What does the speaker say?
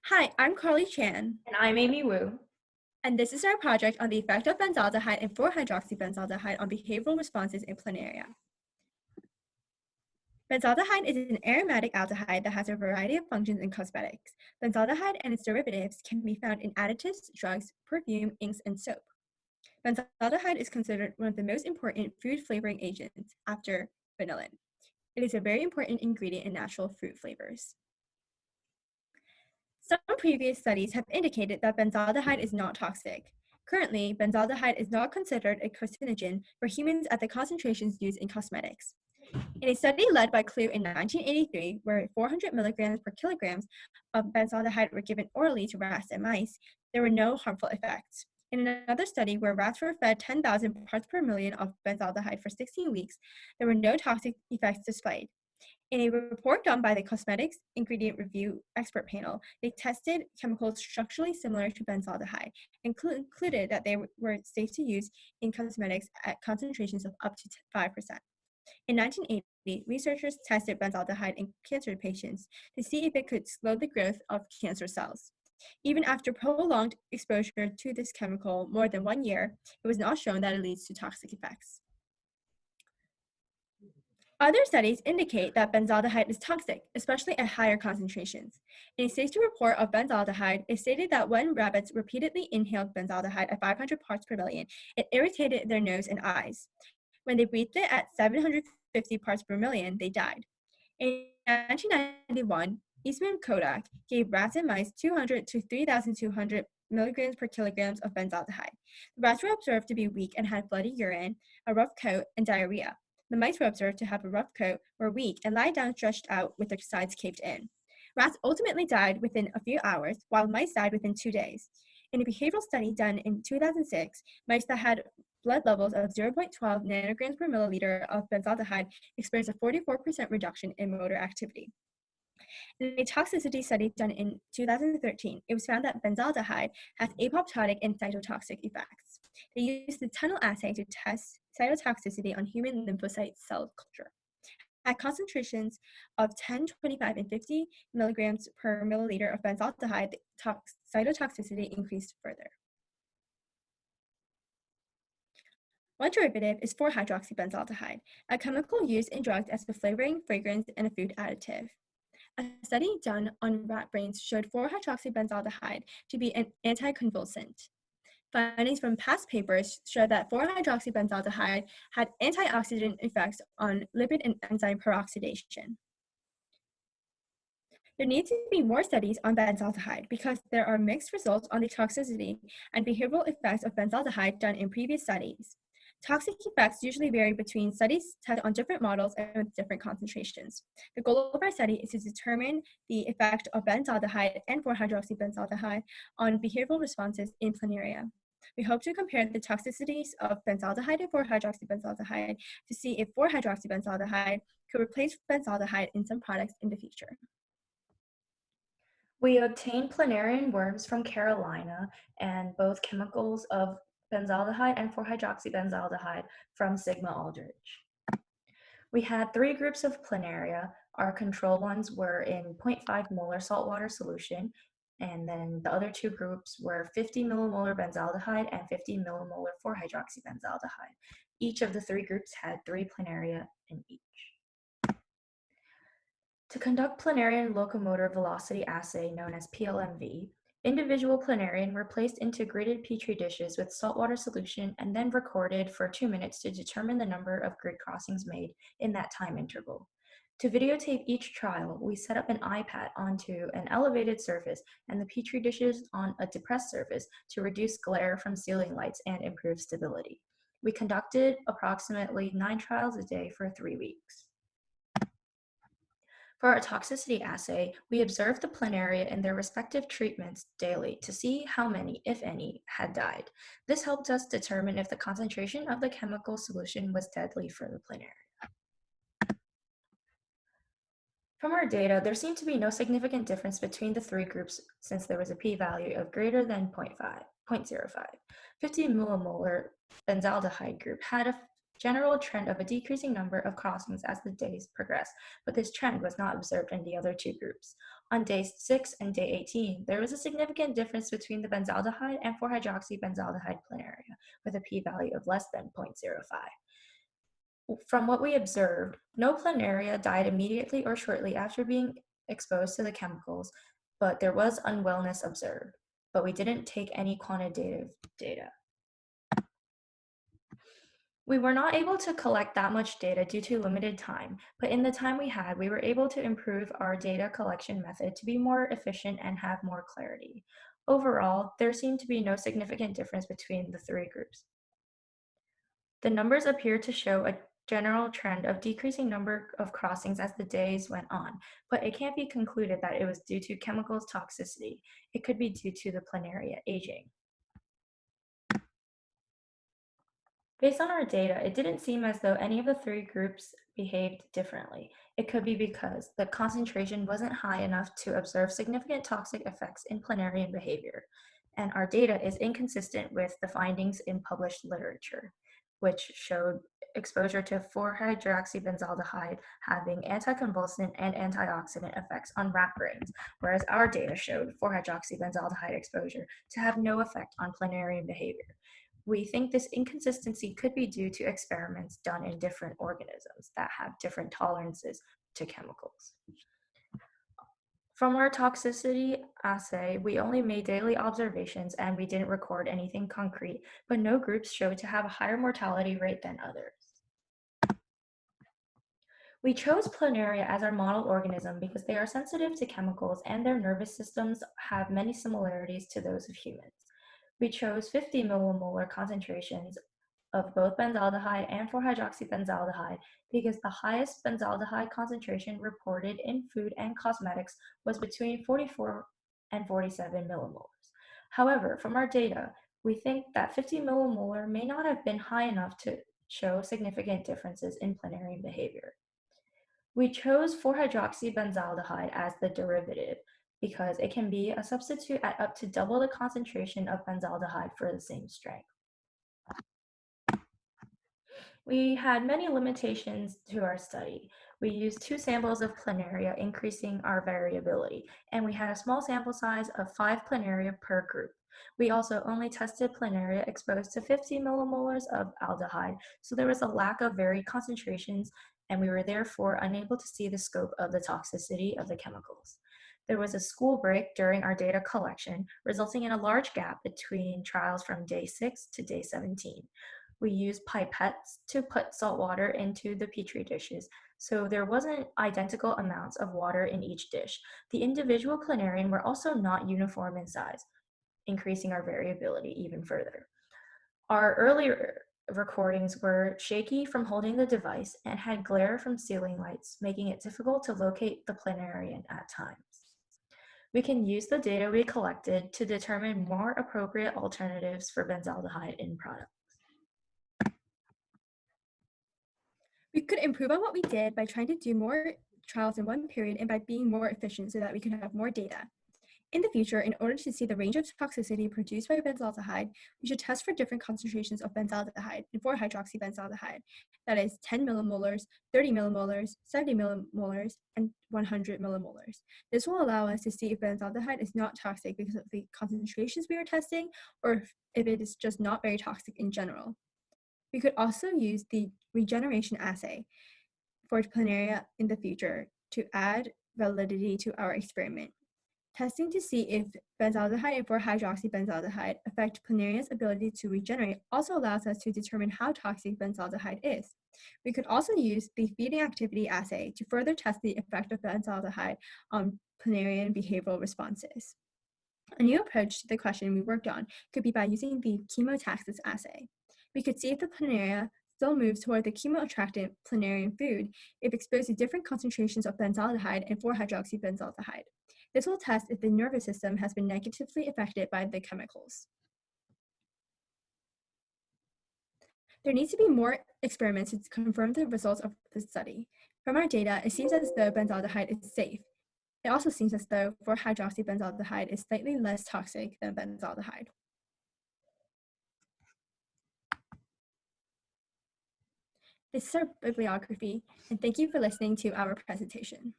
Hi, I'm Carly Chan, And I'm Amy Wu. and this is our project on the effect of benzaldehyde and 4-hydroxybenzaldehyde on behavioral responses in planaria. Benzaldehyde is an aromatic aldehyde that has a variety of functions in cosmetics. Benzaldehyde and its derivatives can be found in additives, drugs, perfume, inks, and soap. Benzaldehyde is considered one of the most important food flavoring agents after vanillin. It is a very important ingredient in natural fruit flavors. Some previous studies have indicated that benzaldehyde is not toxic. Currently, benzaldehyde is not considered a carcinogen for humans at the concentrations used in cosmetics. In a study led by Clue in 1983, where 400 milligrams per kilograms of benzaldehyde were given orally to rats and mice, there were no harmful effects. In another study where rats were fed 10,000 parts per million of benzaldehyde for 16 weeks, there were no toxic effects displayed. In a report done by the Cosmetics Ingredient Review Expert Panel, they tested chemicals structurally similar to benzaldehyde and concluded that they were safe to use in cosmetics at concentrations of up to 5%. In 1980, researchers tested benzaldehyde in cancer patients to see if it could slow the growth of cancer cells. Even after prolonged exposure to this chemical more than 1 year, it was not shown that it leads to toxic effects. Other studies indicate that benzaldehyde is toxic, especially at higher concentrations. In a safety report of benzaldehyde, it stated that when rabbits repeatedly inhaled benzaldehyde at 500 parts per million, it irritated their nose and eyes. When they breathed it at 750 parts per million, they died. In 1991, Eastman Kodak gave rats and mice 200 to 3,200 milligrams per kilograms of benzaldehyde. The rats were observed to be weak and had bloody urine, a rough coat, and diarrhea. The mice were observed to have a rough coat, were weak, and lie down stretched out with their sides caved in. Rats ultimately died within a few hours, while mice died within 2 days. In a behavioral study done in 2006, mice that had blood levels of 0.12 nanograms per milliliter of benzaldehyde experienced a 44% reduction in motor activity. In a toxicity study done in 2013, it was found that benzaldehyde has apoptotic and cytotoxic effects. They used the tunnel assay to test cytotoxicity on human lymphocyte cell culture. At concentrations of 10, 25, and 50 milligrams per milliliter of benzaldehyde, the cytotoxicity increased further. One derivative is 4-hydroxybenzaldehyde, a chemical used in drugs as a flavoring, fragrance, and a food additive. A study done on rat brains showed 4-hydroxybenzaldehyde to be an anticonvulsant. Findings from past papers show that 4-hydroxybenzaldehyde had antioxidant effects on lipid and enzyme peroxidation. There need to be more studies on benzaldehyde because there are mixed results on the toxicity and behavioral effects of benzaldehyde done in previous studies. Toxic effects usually vary between studies tested on different models and with different concentrations. The goal of our study is to determine the effect of benzaldehyde and 4-hydroxybenzaldehyde on behavioral responses in planaria. We hope to compare the toxicities of benzaldehyde and 4-hydroxybenzaldehyde to see if 4-hydroxybenzaldehyde could replace benzaldehyde in some products in the future. We obtained planarian worms from Carolina and both chemicals of benzaldehyde and 4-hydroxybenzaldehyde from Sigma Aldrich. We had 3 groups of planaria. Our control ones were in 0.5 molar saltwater solution, and then the other 2 groups were 50 millimolar benzaldehyde and 50 millimolar 4-hydroxybenzaldehyde. Each of the 3 groups had 3 planaria in each. To conduct planarian locomotor velocity assay, known as PLMV, individual planarian were placed into gridded petri dishes with saltwater solution and then recorded for 2 minutes to determine the number of grid crossings made in that time interval. To videotape each trial, we set up an iPad onto an elevated surface and the petri dishes on a depressed surface to reduce glare from ceiling lights and improve stability. We conducted approximately 9 trials a day for 3 weeks. For our toxicity assay, we observed the planaria in their respective treatments daily to see how many, if any, had died. This helped us determine if the concentration of the chemical solution was deadly for the planaria. From our data, there seemed to be no significant difference between the 3 groups since there was a p-value of greater than 0.05. 50 millimolar benzaldehyde group had a general trend of a decreasing number of crossings as the days progressed, but this trend was not observed in the other two groups. On day 6 and day 18, there was a significant difference between the benzaldehyde and 4-hydroxybenzaldehyde planaria, with a p-value of less than 0.05. From what we observed, no planaria died immediately or shortly after being exposed to the chemicals, but there was unwellness observed, but we didn't take any quantitative data. We were not able to collect that much data due to limited time, but in the time we had, we were able to improve our data collection method to be more efficient and have more clarity. Overall, there seemed to be no significant difference between the three groups. The numbers appear to show a general trend of decreasing number of crossings as the days went on, but it can't be concluded that it was due to chemicals toxicity. It could be due to the planaria aging. Based on our data, it didn't seem as though any of the three groups behaved differently. It could be because the concentration wasn't high enough to observe significant toxic effects in planarian behavior, and our data is inconsistent with the findings in published literature, which showed exposure to 4-hydroxybenzaldehyde having anticonvulsant and antioxidant effects on rat brains, whereas our data showed 4-hydroxybenzaldehyde exposure to have no effect on planarian behavior. We think this inconsistency could be due to experiments done in different organisms that have different tolerances to chemicals. From our toxicity assay, we only made daily observations and we didn't record anything concrete, but no groups showed to have a higher mortality rate than others. We chose Planaria as our model organism because they are sensitive to chemicals and their nervous systems have many similarities to those of humans. We chose 50 millimolar concentrations of both benzaldehyde and 4-hydroxybenzaldehyde because the highest benzaldehyde concentration reported in food and cosmetics was between 44 and 47 millimolars. However, from our data, we think that 50 millimolar may not have been high enough to show significant differences in planarian behavior. We chose 4-hydroxybenzaldehyde as the derivative because it can be a substitute at up to double the concentration of benzaldehyde for the same strength. We had many limitations to our study. We used 2 samples of planaria, increasing our variability, and we had a small sample size of 5 planaria per group. We also only tested planaria exposed to 50 millimolars of aldehyde, so there was a lack of varied concentrations, and we were therefore unable to see the scope of the toxicity of the chemicals. There was a school break during our data collection, resulting in a large gap between trials from day 6 to day 17. We used pipettes to put salt water into the petri dishes, so there wasn't identical amounts of water in each dish. The individual planarian were also not uniform in size, increasing our variability even further. Our earlier recordings were shaky from holding the device and had glare from ceiling lights, making it difficult to locate the planarian at times. We can use the data we collected to determine more appropriate alternatives for benzaldehyde in products. We could improve on what we did by trying to do more trials in one period and by being more efficient so that we could have more data. In the future, in order to see the range of toxicity produced by benzaldehyde, we should test for different concentrations of benzaldehyde and 4-hydroxybenzaldehyde, that is 10 millimolars, 30 millimolars, 70 millimolars, and 100 millimolars. This will allow us to see if benzaldehyde is not toxic because of the concentrations we are testing, or if it is just not very toxic in general. We could also use the regeneration assay for planaria in the future to add validity to our experiment. Testing to see if benzaldehyde and 4-hydroxybenzaldehyde affect planaria's ability to regenerate also allows us to determine how toxic benzaldehyde is. We could also use the feeding activity assay to further test the effect of benzaldehyde on planarian behavioral responses. A new approach to the question we worked on could be by using the chemotaxis assay. We could see if the planaria still moves toward the chemoattractant planarian food if exposed to different concentrations of benzaldehyde and 4-hydroxybenzaldehyde. This will test if the nervous system has been negatively affected by the chemicals. There needs to be more experiments to confirm the results of the study. From our data, it seems as though benzaldehyde is safe. It also seems as though 4-hydroxybenzaldehyde is slightly less toxic than benzaldehyde. This is our bibliography, and thank you for listening to our presentation.